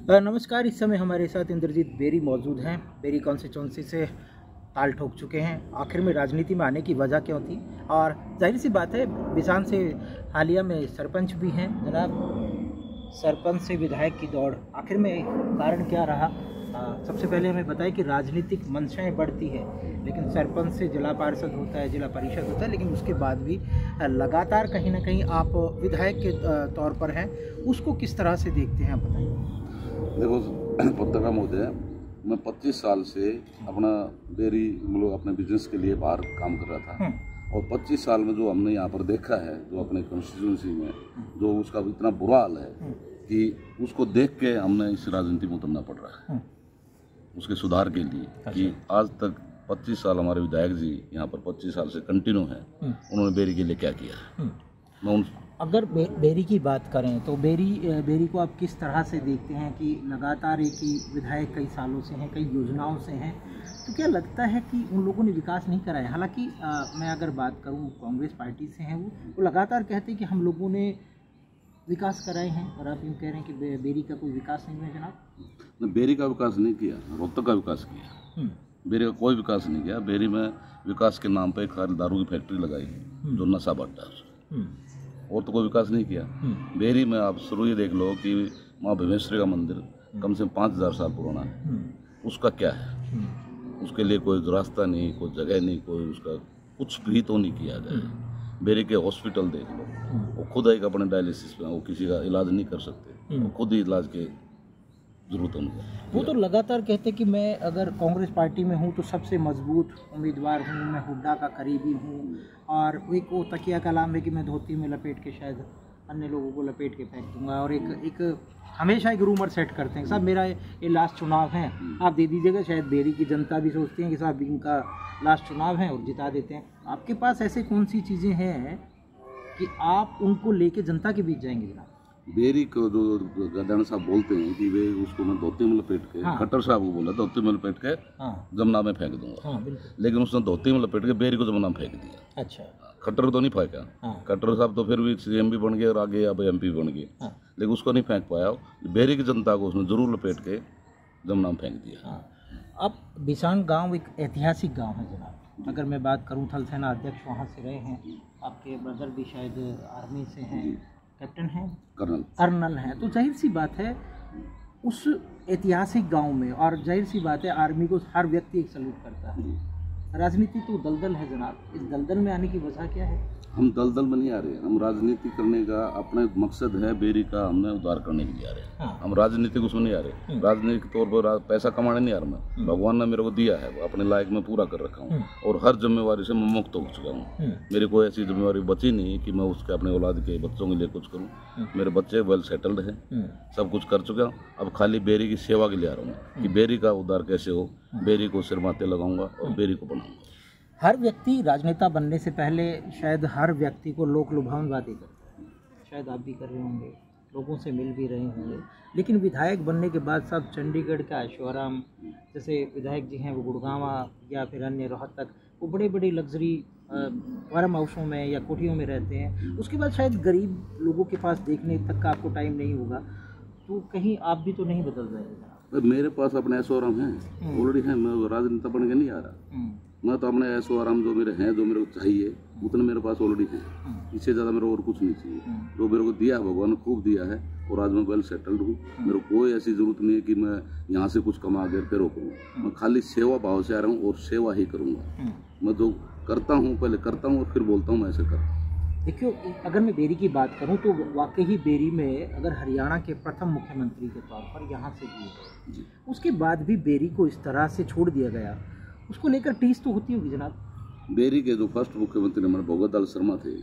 नमस्कार। इस समय हमारे साथ इंद्रजीत बेरी मौजूद हैं। बेरी कॉन्स्टिट्यूंसी से ताल ठोक चुके हैं। आखिर में राजनीति में आने की वजह क्यों थी, और जाहिर सी बात है बिसान से हालिया में सरपंच भी हैं जनाब। सरपंच से विधायक की दौड़, आखिर में कारण क्या रहा? सबसे पहले हमें बताएं कि राजनीतिक मंशाएं बढ़ती है, लेकिन सरपंच से जिला पार्षद होता है, जिला परिषद होता है, लेकिन उसके बाद भी लगातार कहीं ना कहीं आप विधायक के तौर पर हैं। उसको किस तरह से देखते हैं, आप बताइए। देखो पत्रकार महोदय, मैं 25 साल से अपना बेरी मतलब अपने बिजनेस के लिए बाहर काम कर रहा था, और 25 साल में जो हमने यहाँ पर देखा है, जो अपने कॉन्स्टिट्यूंसी में जो उसका इतना बुरा हाल है कि उसको देख के हमने इस राजनीति में उतरना पड़ रहा है उसके सुधार के लिए। कि आज तक 25 साल हमारे विधायक जी यहाँ पर 25 साल से कंटिन्यू हैं, उन्होंने बेरी के लिए क्या किया। मैं उन अगर बेरी की बात करें तो बेरी को आप किस तरह से देखते हैं कि लगातार एक ही विधायक कई सालों से हैं, कई योजनाओं से हैं, तो क्या लगता है कि उन लोगों ने विकास नहीं कराया? हालांकि मैं अगर बात करूं कांग्रेस पार्टी से हैं, वो लगातार कहते हैं कि हम लोगों ने विकास कराए हैं, और आप यूँ कह रहे हैं कि बेरी का कोई विकास नहीं हुआ जनाब। बेरी का विकास नहीं किया, रोहतक का विकास किया। बेरी का कोई विकास नहीं किया। बेरी में विकास के नाम पर खाली दारू की फैक्ट्री लगाई जो नशा बढ़ता है, और तो कोई विकास नहीं किया। बेरी में आप शुरू ही देख लो कि माँ भीमेश्वरी का मंदिर कम से कम 5000 साल पुराना है। उसका क्या है? उसके लिए कोई रास्ता नहीं, कोई जगह नहीं, कोई उसका कुछ भी तो नहीं किया गया। बेरी के हॉस्पिटल देख लो, वो खुद एक अपने डायलिसिस में, वो किसी का इलाज नहीं कर सकते, वो खुद ही इलाज के जरूरत है। वो तो लगातार कहते कि मैं अगर कांग्रेस पार्टी में हूँ तो सबसे मजबूत उम्मीदवार हूँ, मैं हुड्डा का करीबी हूँ, और एक वो तकिया कलाम है कि मैं धोती में लपेट के शायद अन्य लोगों को लपेट के फेंक दूंगा, और एक हमेशा एक रूमर सेट करते हैं। साहब मेरा ये लास्ट चुनाव है, आप दे दीजिएगा। शायद बेरी की जनता भी सोचती है कि साहब इनका लास्ट चुनाव है, और जिता देते हैं। आपके पास ऐसे कौन सी चीज़ें हैं कि आप उनको लेके जनता के बीच जाएंगे जनाब? बेरी को जो गजानन साहब बोलते हैं कि वे उसको मैं धोती में लपेट के, खट्टर साहब को बोला धोती में लपेट के जमुना में फेंक दूंगा, लेकिन उसने धोती में लपेट के बेरी को जमुना में फेंक दिया। अच्छा, खट्टर तो नहीं फेंका। खट्टर साहब तो फिर भी सीएम भी बन गए और आगे अब एमपी बन गए, लेकिन उसको नहीं फेंक पाया। बेरी की जनता को उसने जरूर लपेट के जमुना में फेंक दिया। अब बिसान गाँव एक ऐतिहासिक गाँव है जनाब। अगर मैं बात करूँ, थल सेना अध्यक्ष वहाँ से रहे हैं, आपके ब्रदर भी शायद आर्मी से हैं, कैप्टन हैं, कर्नल हैं, तो जाहिर सी बात है उस ऐतिहासिक गांव में, और जाहिर सी बात है आर्मी को हर व्यक्ति एक सल्यूट करता है। राजनीति तो दलदल है जनाब, इस दलदल में आने की वजह क्या है? हम दलदल में नहीं आ रहे, हम राजनीति करने का अपना मकसद है बेरी का, हमने उद्धार करने के लिए आ रहे हैं। हम राजनीतिक उसमें नहीं आ रहे। राजनीतिक तौर पर पैसा कमाने नहीं आ रहा मैं। भगवान ने मेरे को दिया है, अपने लायक में पूरा कर रखा हूँ, और हर जिम्मेवारी से मैं मुक्त हो चुका हूँ। मेरी कोई ऐसी जिम्मेवारी बची नहीं कि मैं उसके अपने औलाद के बच्चों के लिए कुछ करूँ। मेरे बच्चे वेल सेटल्ड हैं, सब कुछ कर चुका हूँ। अब खाली बेरी की सेवा के लिए आ रहा हूँ कि बेरी का उद्धार कैसे हो। बेरी को सिर माथे लगाऊंगा और बेरी को बनाऊंगा। हर व्यक्ति राजनेता बनने से पहले शायद हर व्यक्ति को लोक लुभावन बातें करता है, शायद आप भी कर रहे होंगे, लोगों से मिल भी रहे होंगे, लेकिन विधायक बनने के बाद सब चंडीगढ़ का ऐशोआराम, जैसे विधायक जी हैं वो गुड़गांवा या फिर अन्य रोहतक, वो बड़े बड़े लग्जरी फार्म हाउसों में या कोठियों में रहते हैं। उसके बाद शायद गरीब लोगों के पास देखने तक का आपको टाइम नहीं होगा, तो कहीं आप भी तो नहीं बदल रहे हैं? मेरे पास अपने ऐशोआराम हैं, ऑलरेडी हैं। मैं राजनेता बन के नहीं आ रहा। मैं तो अपने ऐशोआराम जो मेरे हैं, जो मेरे को चाहिए उतने मेरे पास ऑलरेडी हैं। इससे ज़्यादा मेरे को और कुछ नहीं चाहिए। जो मेरे को दिया है भगवान ने खूब दिया है, और आज मैं वेल सेटल्ड हूँ। मेरे को कोई ऐसी ज़रूरत नहीं है कि मैं यहाँ से कुछ कमा कर फिर रोकूँ। मैं खाली सेवा भाव से आ रहा हूँ और सेवा ही करूँगा। मैं जो करता हूँ पहले करता हूँ और फिर बोलता हूँ मैं ऐसे करता हूँ। देखियो, अगर मैं बेरी की बात करूं तो वाकई ही बेरी में अगर हरियाणा के प्रथम मुख्यमंत्री के तौर पर यहाँ से दिए, उसके बाद भी बेरी को इस तरह से छोड़ दिया गया, उसको लेकर टीस तो होती होगी जनाब। बेरी के जो फर्स्ट मुख्यमंत्री हमारे भगवत दाल शर्मा थे,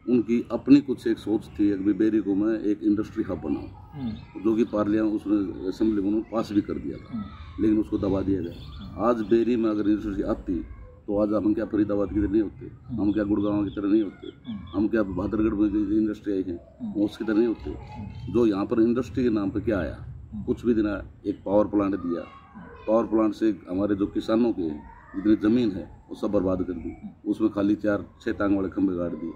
उनकी अपनी कुछ एक सोच थी कि बेरी को मैं एक इंडस्ट्री हब बनाऊं, जो कि पार्लियामेंट उसने असेंबली में पास भी कर दिया था, लेकिन उसको दबा दिया गया। आज बेरी में अगर इंडस्ट्री आती तो आज हम क्या फरीदाबाद की तरह नहीं होते, हम क्या गुड़गांव की तरह नहीं होते, हम क्या भादरगढ़ में इंडस्ट्री आई है उसकी तरह नहीं होते। जो यहाँ पर इंडस्ट्री के नाम पे क्या आया, कुछ भी दिन एक पावर प्लांट दिया। पावर प्लांट से हमारे जो किसानों के जितनी ज़मीन है वो सब बर्बाद कर दी। उसमें खाली 4-6 टांग वाले खंभे गाड़ दिए,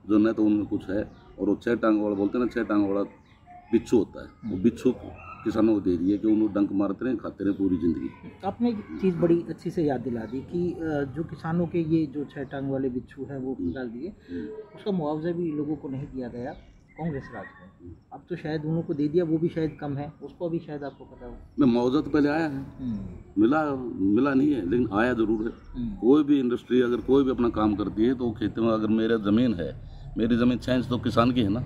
जो न तो उनमें कुछ है। और वो 6 टांग वाला बोलते हैं ना, 6 टांग वाला बिच्छू होता है, वो बिच्छू किसानों को दे रही है कि उन्होंने डंक मारते रहे, खाते रहे पूरी ज़िंदगी। आपने एक चीज़ बड़ी अच्छी से याद दिला दी कि जो किसानों के ये जो 6 टांग वाले बिच्छू हैं वो निकाल दिए, उसका मुआवजा भी लोगों को नहीं दिया गया कांग्रेस राज में। अब तो शायद उन्हों को दे दिया, वो भी शायद कम है, उसको भी शायद आपको पता हो। मैं मुआवजा तो पहले आया है, मिला नहीं है, लेकिन आया ज़रूर है। कोई भी इंडस्ट्री अगर कोई भी अपना काम करती है तो खेतों में अगर मेरा ज़मीन है, मेरी ज़मीन 6 इंच तो किसान की है ना,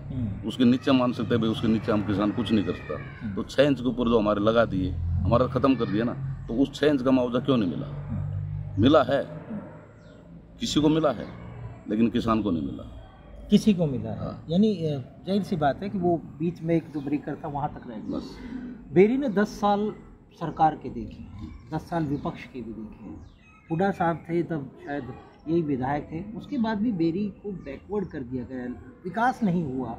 उसके नीचे मान सकते हैं भाई, उसके नीचे हम किसान कुछ नहीं कर सकता। तो 6 इंच के ऊपर जो हमारे लगा दिए, हमारा ख़त्म कर दिया ना, तो उस 6 इंच का मुआवजा क्यों नहीं मिला? मिला है, किसी को मिला है, लेकिन किसान को नहीं मिला। किसी को मिला है, यानी जाहिर सी बात है कि वो बीच में एक जो ब्रेकर था वहाँ तक रह गया। बस बेरी ने 10 साल सरकार के देखे, 10 साल विपक्ष के भी देखे। हुड्डा साहब थे तब शायद यही विधायक थे, उसके बाद भी बेरी को बैकवर्ड कर दिया गया, विकास नहीं हुआ।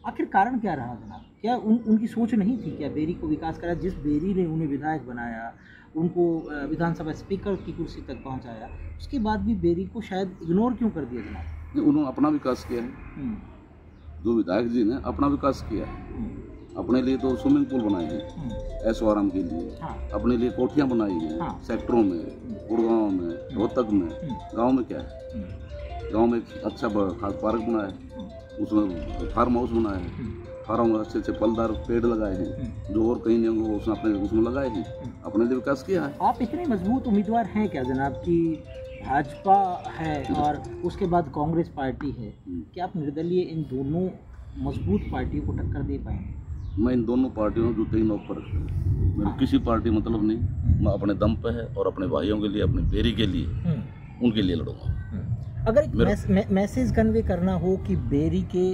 आखिर कारण क्या रहा जनाब? क्या उनकी सोच नहीं थी क्या बेरी को विकास करा? जिस बेरी ने उन्हें विधायक बनाया, उनको विधानसभा स्पीकर की कुर्सी तक पहुंचाया, उसके बाद भी बेरी को शायद इग्नोर क्यों कर दिया जनाब? उन्होंने अपना विकास किया है, जो विधायक जी ने अपना विकास किया है। अपने लिए तो स्विमिंग पूल बनाए हैं ऐशो आराम के लिए, अपने लिए कोठियाँ बनाई हैं सेक्टरों में, गुड़गांव में, रोहतक में। गांव में क्या है, गांव में एक अच्छा खास पार्क बनाया है, उसमें फार्म हाउस बनाया है, फार्म में अच्छे फलदार पेड़ लगाए हैं जो और कहीं नहीं होंगे, उसने अपने उसमें लगाए हैं, अपने लिए विकास किया है। आप इतने मजबूत उम्मीदवार हैं क्या जनाब कि भाजपा है और उसके बाद कांग्रेस पार्टी है, क्या आप निर्दलीय इन दोनों मजबूत पार्टियों को टक्कर दे पाएंगे? मैं इन दोनों पार्टियों को जूते ही नोक पर रखता हूँ। मेरे किसी पार्टी मतलब नहीं, मैं अपने दम पे है और अपने भाइयों के लिए, अपने बेरी के लिए, उनके लिए लड़ूंगा। अगर एक मैसेज कन्वे करना हो कि बेरी के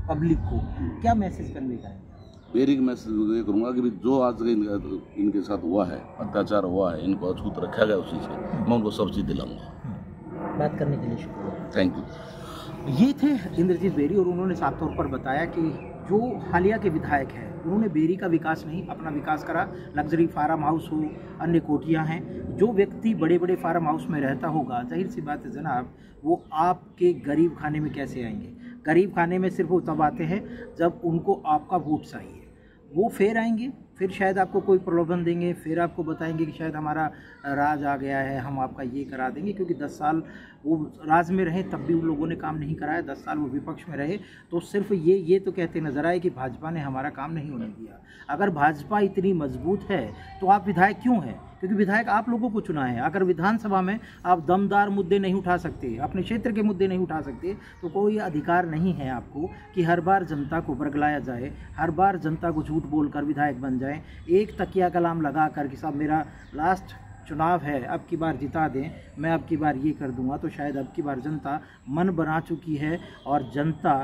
पब्लिक को, क्या मैसेज कन्वे करेंगे? बेरी का मैसेज ये करूँगा कि जो आज इनके साथ हुआ है, अत्याचार हुआ है, इनको अछूत रखा गया उसी से, मैं उनको सब चीज़ दिलाऊंगा। बात करने के लिए शुक्रिया। Thank you. ये थे इंद्रजीत बेरी और उन्होंने साफ तौर पर बताया कि जो हालिया के विधायक हैं उन्होंने बेरी का विकास नहीं, अपना विकास करा। लग्जरी फार्म हाउस हो, अन्य कोठियाँ हैं। जो व्यक्ति बड़े बड़े फार्म हाउस में रहता होगा, जाहिर सी बात है जनाब, वो आपके गरीब खाने में कैसे आएंगे? गरीब खाने में सिर्फ वो तब आते हैं जब उनको आपका वोट चाहिए। वो फिर आएंगे, फिर शायद आपको कोई प्रलोभन देंगे, फिर आपको बताएंगे कि शायद हमारा राज आ गया है, हम आपका ये करा देंगे। क्योंकि 10 साल वो राज में रहे तब भी उन लोगों ने काम नहीं कराया, 10 साल वो विपक्ष में रहे तो सिर्फ ये तो कहते नजर आए कि भाजपा ने हमारा काम नहीं होने दिया। अगर भाजपा इतनी मजबूत है तो आप विधायक क्यों हैं? क्योंकि विधायक आप लोगों को चुना है। अगर विधानसभा में आप दमदार मुद्दे नहीं उठा सकते, अपने क्षेत्र के मुद्दे नहीं उठा सकते, तो कोई अधिकार नहीं है आपको कि हर बार जनता को बरगलाया जाए, हर बार जनता को झूठ बोलकर विधायक बन जाए। एक तकिया कलाम लगा कर कि साहब मेरा लास्ट चुनाव है, अब की बार जिता दें, मैं अब की बार ये कर दूंगा, तो शायद अब की बार जनता मन बना चुकी है और जनता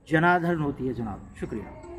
जनार्दन होती है जनाब। शुक्रिया।